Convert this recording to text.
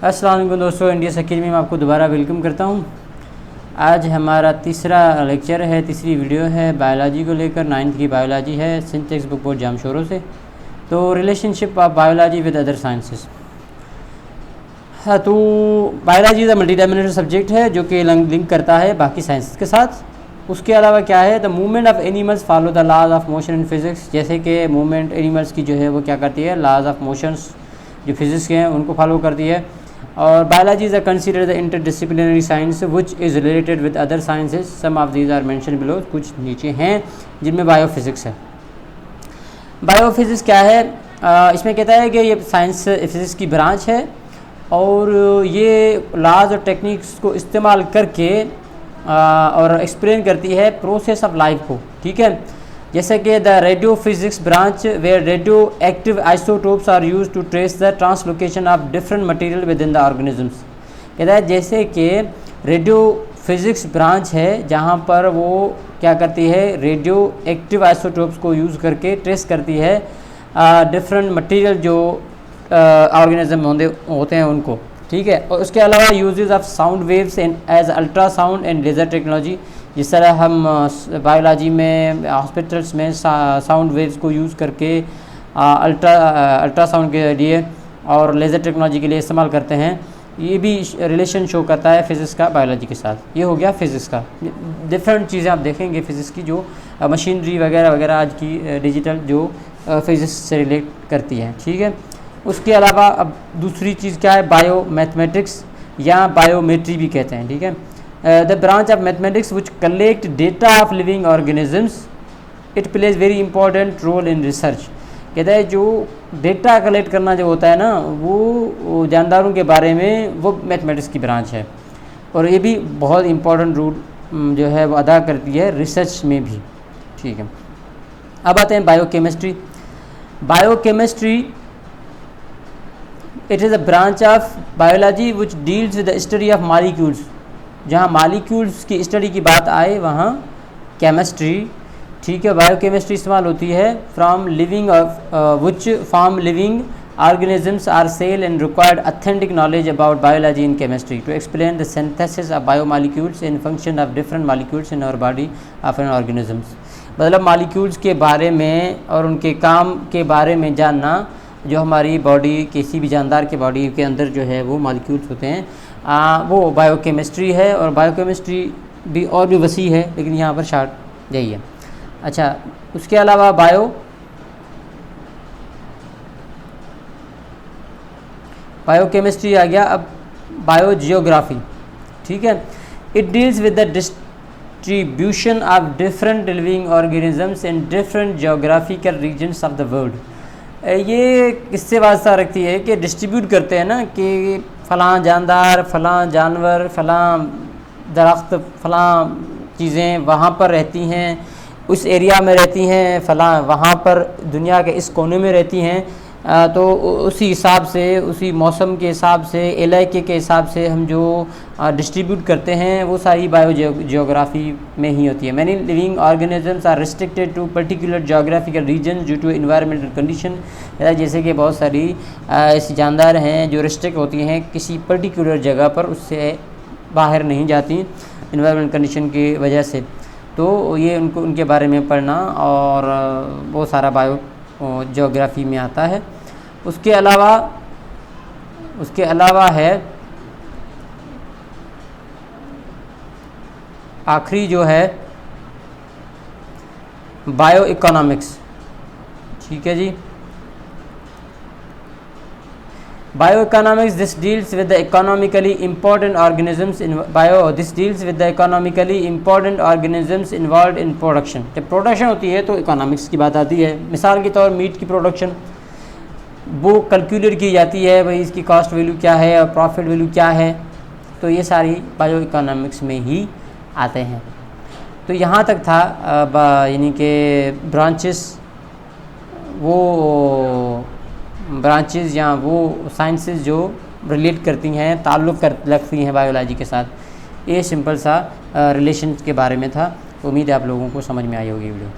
अस्सलाम वालेकुम दोस्तों, इंडिया अकेडमी में आपको दोबारा वेलकम करता हूं। आज हमारा तीसरा लेक्चर है, तीसरी वीडियो है बायोलॉजी को लेकर। 9th की बायोलॉजी है, सिंध टेक्स्ट बुक बोर्ड जामशोरों से। तो relationship of biology with other sciences. हाँ, तो biology is a multi dimensional subject है जो कि लिंक करता है बाकी साइंसेस के साथ। उसके अलावा क्या है, the movement of animals follow the laws of motion in physics. जैसे कि मूवमेंट एनिमल्स की जो है वो क्या करती है, लॉज ऑफ मोशंस जो फिज़िक्स के हैं उनको फॉलो करती है। और biology is a consider the interdisciplinary science which is related with other sciences. Some of these are mention below, कुछ नीचे हैं जिनमें बायोफिज़िक्स है। बायोफिज़िक्स क्या है, इसमें कहता है कि ये साइंस फिज़िक्स की ब्रांच है और ये लॉज और टेक्निक्स को इस्तेमाल करके और एक्सप्लेन करती है प्रोसेस ऑफ लाइफ को। ठीक है, जैसे कि the radio physics branch where radio active isotopes are use to trace the translocation of different material with in the organisms. कहता है जैसे कि रेडियो फिज़िक्स ब्रांच है जहाँ पर वो क्या करती है, रेडियो एक्टिव आइसोटोप्स को यूज़ करके ट्रेस करती है डिफरेंट मटेरियल जो ऑर्गेनिज्म होते हैं उनको। ठीक है, और उसके अलावा uses of sound waves and as ultrasound and laser technology. जिस तरह हम बायोलॉजी में हॉस्पिटल्स में साउंड वेव्स को यूज़ करके अल्ट्रासाउंड के लिए और लेज़र टेक्नोलॉजी के लिए इस्तेमाल करते हैं, ये भी रिलेशन शो करता है फिज़िक्स का बायोलॉजी के साथ। ये हो गया फिज़िक्स का। डिफरेंट चीज़ें आप देखेंगे फिज़िक्स की, जो मशीनरी वगैरह वगैरह आज की डिजिटल जो फिज़िक्स से रिलेट करती है। ठीक है, उसके अलावा अब दूसरी चीज़ क्या है, बायो मैथमेटिक्स या बायोमेट्री भी कहते हैं। ठीक है, the branch of mathematics which collect data of living organisms, it plays very important role in research. कहता है जो डेटा कलेक्ट करना जो होता है ना, वो जानदारों के बारे में, वो मैथमेटिक्स की ब्रांच है और ये भी बहुत इंपॉर्टेंट रोल जो है वो अदा करती है रिसर्च में भी। ठीक है, अब आते हैं biochemistry. Biochemistry it is a branch of biology which deals with the study of molecules. जहाँ मॉलिक्यूल्स की स्टडी की बात आए वहाँ केमिस्ट्री। ठीक है, बायोकेमिस्ट्री इस्तेमाल होती है from living which form living organisms are cell and required authentic knowledge about biology in chemistry to explain the synthesis of biomolecules and function of different molecules in our body of an organisms. मतलब molecules के बारे में और उनके काम के बारे में जानना, जो हमारी बॉडी, किसी भी जानदार के बॉडी के अंदर जो है वो मॉलिक्यूल्स होते हैं, वो बायोकेमिस्ट्री है। और बायोकेमिस्ट्री भी और भी वसी है, लेकिन यहाँ पर शार्ट यही है। अच्छा, उसके अलावा बायोकेमिस्ट्री आ गया। अब बायोजियोग्राफी। ठीक है, it deals with the distribution of different living organisms in different geographical regions of the world. ये किससे वास्ता रखती है कि डिस्ट्रीब्यूट करते हैं ना, कि फ़लाँ जानदार, फ़लाँ जानवर, फ़लाँ दरख्त, फ़लाँ चीज़ें वहाँ पर रहती हैं, उस एरिया में रहती हैं, फ़लाँ वहाँ पर दुनिया के इस कोने में रहती हैं। तो उसी हिसाब से, उसी मौसम के हिसाब से, इलाके के हिसाब से हम जो डिस्ट्रीब्यूट करते हैं वो सारी बायोजियोग्राफी में ही होती है। Many living organisms are restricted to particular geographical region due to environmental condition. जैसे कि बहुत सारी ऐसी जानदार हैं जो रिस्ट्रिक्ट होती हैं किसी पर्टिकुलर जगह पर, उससे बाहर नहीं जाती एनवायरमेंटल कंडीशन की वजह से। तो ये उनके बारे में पढ़ना और वो सारा जियोग्राफी में आता है। उसके अलावा है आखिरी जो है बायो इकोनॉमिक्स। ठीक है जी, Bioeconomics, this deals with the economically important organisms involved in production। जब प्रोडक्शन होती है तो इकोनॉमिक्स की बात आती है। मिसाल के तौर मीट की प्रोडक्शन, वो कैलकुलेट की जाती है, भाई इसकी कॉस्ट वैल्यू क्या है और प्रॉफिट वैल्यू क्या है। तो ये सारी बायो इकोनॉमिक्स में ही आते हैं। तो यहाँ तक था यानी कि ब्रांचेस या वो साइंसेस जो रिलेट करती हैं, ताल्लुक़ रखती हैं बायोलॉजी के साथ। ये सिंपल सा रिलेशन के बारे में था। उम्मीद है आप लोगों को समझ में आई होगी वीडियो।